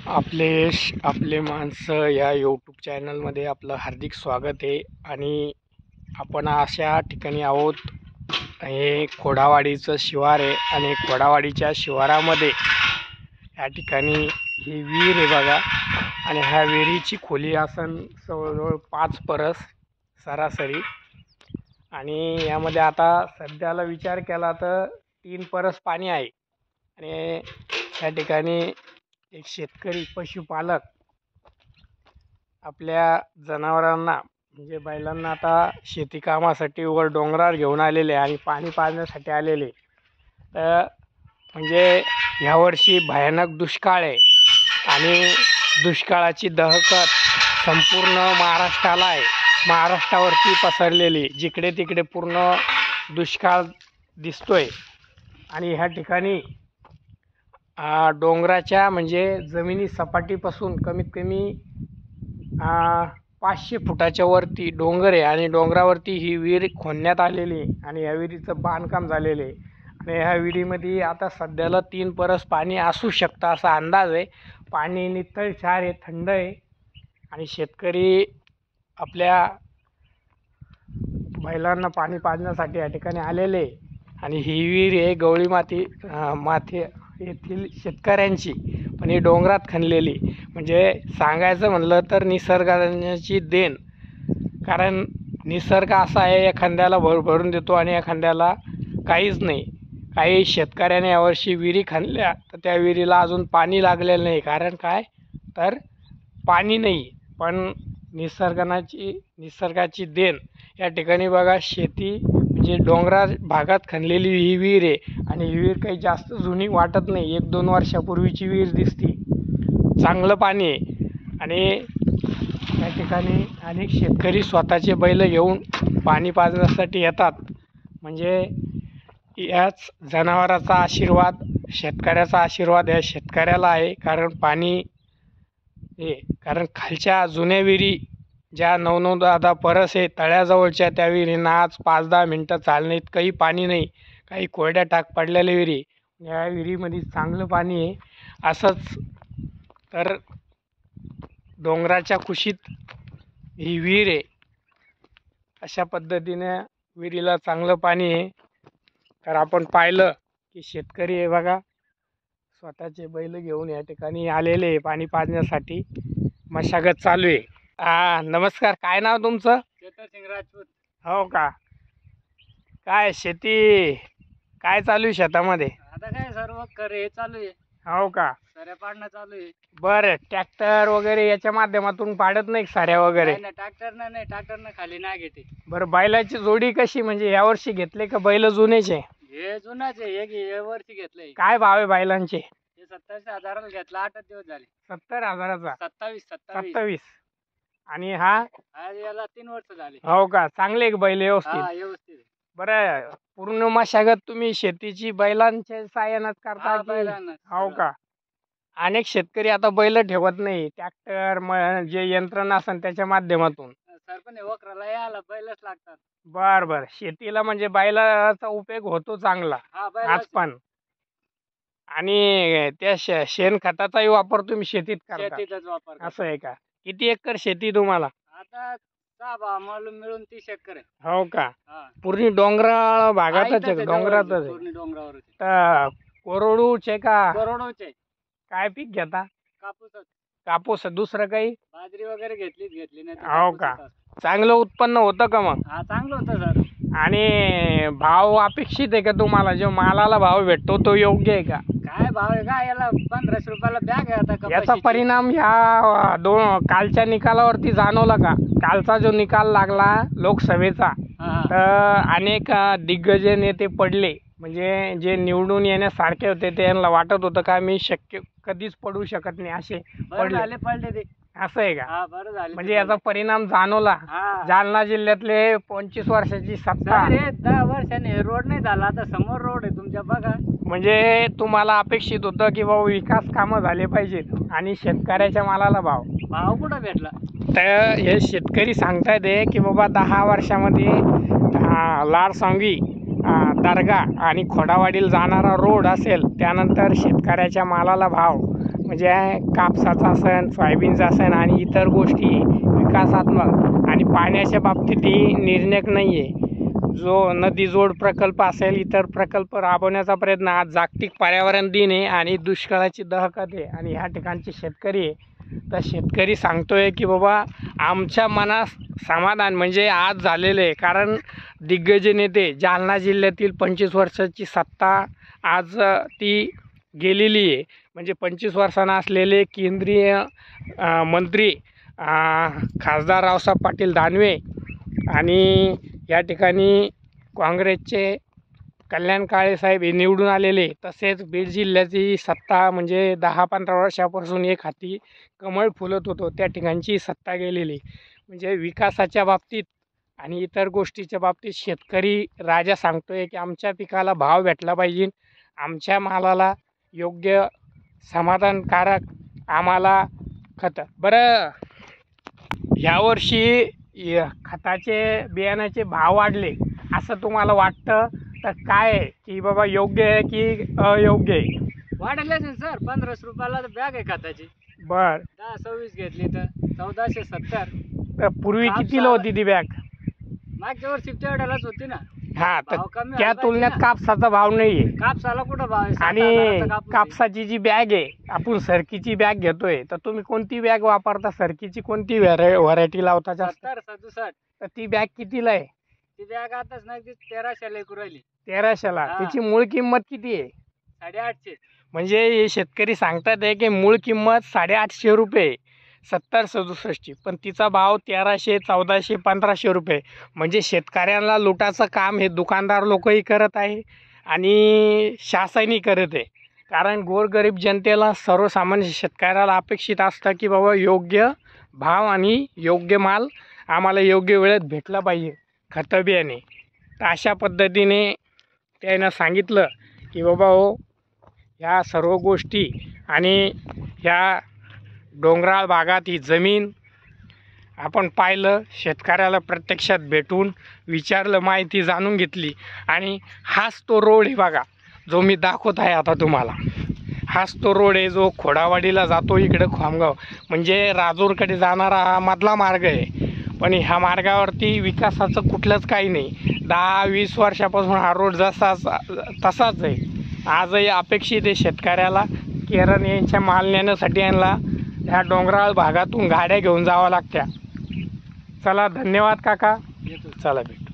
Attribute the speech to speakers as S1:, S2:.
S1: आपले माणसं या यूट्यूब चॅनलमध्ये आपलं हार्दिक स्वागत आहे. आणि आपण अशा ठिकाणी आहोत. हे खोडावाडीचं शिवार आहे आणि खोडावाडीच्या शिवारामध्ये या ठिकाणी ही विहीर आहे बघा. आणि ह्या विहिरीची खोली असन जवळजवळ 5 परस सरासरी. आणि यामध्ये आता सध्याला विचार केला तर 3 परस पाणी आहे. आणि या ठिकाणी एक शेतकरी पशुपालक आपल्या जनावरांना म्हणजे बैलांना आता शेती कामासाठी वर डोंगरावर घेऊन आलेले आणि पाणी पाजण्यासाठी आलेले. तर म्हणजे ह्यावर्षी भयानक दुष्काळ आहे आणि दुष्काळाची दहकत संपूर्ण महाराष्ट्राला आहे. महाराष्ट्रावरती पसरलेली जिकडे तिकडे पूर्ण दुष्काळ दिसतोय. आणि ह्या ठिकाणी डोंगराच्या म्हणजे जमिनी सपाटीपासून कमीत कमी 500 फुटाच्या वरती डोंगर आहे आणि डोंगरावरती ही विहीर खोदण्यात आलेली आणि या विहिरीचं बांधकाम झालेलं आहे. आणि ह्या विहिरीमध्ये आता सध्याला 3 परस पाणी असू शकतं असा अंदाज आहे. पाणी नितळ क्षार आहे, थंड आहे. आणि शेतकरी आपल्या बैलांना पाणी पाजण्यासाठी या ठिकाणी आलेले. आणि ही विहीर आहे गवळी माथे येथील शेतकऱ्यांची, पण ही डोंगरात खणलेली. म्हणजे सांगायचं म्हणलं तर निसर्गाची देण. कारण निसर्ग असा आहे, एखाद्याला भरून देतो आणि एखाद्याला काहीच नाही. काही शेतकऱ्याने यावर्षी विहिरी खणल्या तर त्या विहिरीला अजून पाणी लागलेलं नाही. कारण काय तर पाणी नाही. पण निसर्गाची देण. या ठिकाणी बघा शेती म्हणजे डोंगराळ भागात खणलेली ही विहीर आहे. आणि ही विहीर काही जास्त जुनी वाटत नाही, 1-2 वर्षापूर्वीची विहीर दिसती. चांगलं पाणी आहे. आणि या ठिकाणी अनेक शेतकरी स्वतःचे बैल घेऊन पाणी पाजण्यासाठी येतात. म्हणजे याच जनावराचा आशीर्वाद, शेतकऱ्याचा आशीर्वाद या शेतकऱ्याला आहे. कारण पाणी कारण खालच्या जुन्या विहिरी ज्या 9-10 परस आहे तळ्याजवळच्या, त्या विहिरींना आज 5-10 मिनटं चालणे इतकंही पाणी नाही. काही कोरड्या टाक पडलेल्या विहिरी. या विहिरीमध्ये चांगलं पाणी आहे. असंच तर डोंगराच्या कुशीत ही विहीर आहे. अशा पद्धतीने विहिरीला चांगलं पाणी आहे. तर आपण पाहिलं की शेतकरी आहे बघा, स्वतःचे बैल घेऊन या ठिकाणी आलेले आहे पाणी पाजण्यासाठी. मशागत चालू आहे. नमस्कार, काय नाव तुमचं?
S2: चेतन सिंग राजपूत.
S1: हो का? काय शेती काय चालू आहे शेतामध्ये?
S2: आता काय सर्व हे चालू आहे.
S1: हो का?
S2: सऱ्या पाडणं चालू आहे.
S1: बरं, ट्रॅक्टर वगैरे याच्या माध्यमातून पाडत नाही साऱ्या वगैरे?
S2: नाही, ट्रॅक्टरनं खाली नाही घेते.
S1: बरं, बैलाची जोडी कशी म्हणजे यावर्षी घेतले का बैल जुनेचे?
S2: हे जुनाच आहे. हे वर्षी घेतलंय.
S1: काय भाव आहे बैलांचे?
S2: हे 27,000 घेतला. 8 दिवस झाले.
S1: 70,000चा?
S2: 27.
S1: आणि हा
S2: याला 3 वर्ष झाले.
S1: हो का? चांगले एक बैल व्यवस्थित?
S2: व्यवस्थित.
S1: बरं, पूर्ण मशागत तुम्ही शेतीची बैलांच्या साहाय्यानेच करता की? हो का? अनेक शेतकरी आता बैल ठेवत नाही, ट्रॅक्टर जे यंत्रणा असेल त्याच्या माध्यमातून.
S2: सर पण वखराला यायला बैलच लागतात.
S1: बर, शेतीला म्हणजे बैलाचा उपयोग होतो चांगला आज पण. आणि त्या शेणखताचाही वापर तुम्ही शेतीत करता?
S2: शेतीचाच वापर.
S1: असं आहे का? किती एकर शेती तुम्हाला?
S2: आता 6 मिळून 30 एकर आहे.
S1: हो का? पूर्ण डोंगराळ भागातच आहे? डोंगरातच आहे?
S2: पूर्ण डोंगरावर.
S1: तर कोरडूचे का?
S2: कोरडूचे.
S1: काय पीक घेता?
S2: कापूस.
S1: दुसरं काही?
S2: बाजरी वगैरे घेतली नाही.
S1: हो का? चांगलं उत्पन्न होतं का मग?
S2: चांगलं होतं सर.
S1: आणि भाव अपेक्षित आहे का तुम्हाला? जो मालाला भाव भेटतो तो योग्य आहे का?
S2: काय भाव आहे का याला? 1500 रुपयाला बॅग आहे आता.
S1: याचा परिणाम ह्या कालच्या निकालावरती जाणवला का? कालचा जो निकाल लागला लोकसभेचा, तर अनेक दिग्गज नेते पडले. म्हणजे जे निवडून येण्यासारखे होते त्यांना वाटत होतं का मी कधीच पडू शकत नाही, असे
S2: पडले ते.
S1: असं आहे का?
S2: बरं झालं.
S1: म्हणजे याचा परिणाम जाणवला. जालना जिल्ह्यातले 25 वर्षाची सत्ता.
S2: 10 वर्षांनी रोड नाही झाला, आता समोर रोड आहे तुमच्या बघा.
S1: म्हणजे तुम्हाला अपेक्षित होतं की बाबा विकास कामं झाले पाहिजेत आणि शेतकऱ्याच्या मालाला भाव
S2: कुठं भेटला?
S1: तर हे शेतकरी सांगतायत की बाबा 10 वर्षामध्ये लारसांगी दर्गा आणि खोडावाडीला जाणारा रोड असेल, त्यानंतर शेतकऱ्याच्या मालाला भाव म्हणजे कापसाचा असन, सोयाबीनचा असन आणि इतर गोष्टी विकासात्मक आणि पाण्याच्या बाबतीतही निर्णायक नाही आहे. जो नदी जोड प्रकल्प असेल, इतर प्रकल्प राबवण्याचा प्रयत्न, आज जागतिक पर्यावरण दिन आहे आणि दुष्काळाची दहकत आहे आणि ह्या ठिकाणचे शेतकरी आहे. तर शेतकरी सांगतोय की बाबा आमच्या मनास समाधान म्हणजे आज झालेलं आहे. कारण दिग्गज नेते, जालना जिल्ह्यातील 25 वर्षाची सत्ता आज ती गेलेली आहे. म्हणजे 25 वर्षांना असलेले केंद्रीय मंत्री खासदार रावसाहेब पाटील दानवे आणि या ठिकाणी काँग्रेसचे कल्याण काळेसाहेब हे निवडून आलेले. तसेच बीड जिल्ह्याची सत्ता म्हणजे 10-15 वर्षापासून एक हाती कमळ फुलत होतो, त्या ठिकाणची सत्ता गेलेली. म्हणजे विकासाच्या बाबतीत आणि इतर गोष्टीच्या बाबतीत शेतकरी राजा सांगतोय की आमच्या पिकाला भाव भेटला पाहिजे, आमच्या मालाला योग्य समाधानकारक आम्हाला खतं. बरं, यावर्षी खताचे बियाण्याचे भाव वाढले असं तुम्हाला वाटतं तर काय आहे की बाबा योग्य आहे की अयोग्य आहे?
S2: वाढले सर, 1500 रुपयाला बॅग आहे खताची.
S1: बर,
S2: 10-26 घेतली तर 1470.
S1: तर पूर्वी कितीला होती ती बॅग?
S2: मागच्या वर्षी तेवढ्यालाच होती ना.
S1: हा, तर
S2: भाव कमी
S1: त्या
S2: व्हायला
S1: तुलनेत
S2: पाहिजे ना.
S1: कापसाचा भाव नाही आहे.
S2: कापसाला कुठं भाव आहे?
S1: आणि
S2: 7,000 चा कापूस आहे.
S1: कापसाची जी बॅग आहे, आपण सरकीची बॅग घेतोय, तर तुम्ही कोणती बॅग वापरता? सरकीची कोणती व्हरायटी लावता जास्त?
S2: 70-67.
S1: तर ती बॅग कितीला आहे?
S2: ती बॅग आताच नाही, ती 1300ला विकू राहिली.
S1: 1300ला.
S2: हा.
S1: त्याची मूळ किंमत किती आहे?
S2: 850.
S1: म्हणजे हे शेतकरी सांगतात आहे की मूळ किंमत 850 रुपये, 70-67, पण तिचा भाव 1300, 1400, 1500 रुपये. म्हणजे शेतकऱ्यांना लुटाचं काम हे दुकानदार लोकही करत आहे आणि शासनही करत आहे. कारण गोरगरीब जनतेला, सर्वसामान्य शेतकऱ्याला अपेक्षित असतं की बाबा योग्य भाव आणि योग्य माल आम्हाला योग्य वेळेत भेटला पाहिजे, खतं बियाणे. तर अशा पद्धतीने त्यानं सांगितलं की बाबा हो, ह्या सर्व गोष्टी आणि ह्या डोंगराळ भागात ही जमीन आपण पाहिलं, शेतकऱ्याला प्रत्यक्षात भेटून विचारलं, माहिती जाणून घेतली. आणि हाच तो रोड आहे बघा, जो मी दाखवत आहे आता तुम्हाला. हाच तो रोड आहे जो खोडावाडीला जातो, इकडं खामगाव म्हणजे राजूरकडे जाणारा हा मधला मार्ग आहे. पण ह्या मार्गावरती विकासाचं कुठलंच काही नाही. 10-20 वर्षापासून हा रोड तसाच आहे. आजही अपेक्षित आहे शेतकऱ्याला केरन यांच्या माल नेण्यासाठी यांना ह्या डोंगराळ भागातून गाड्या घेऊन जाव्या लागत्या. चला, धन्यवाद काका.
S2: येतो.
S1: चला भेट.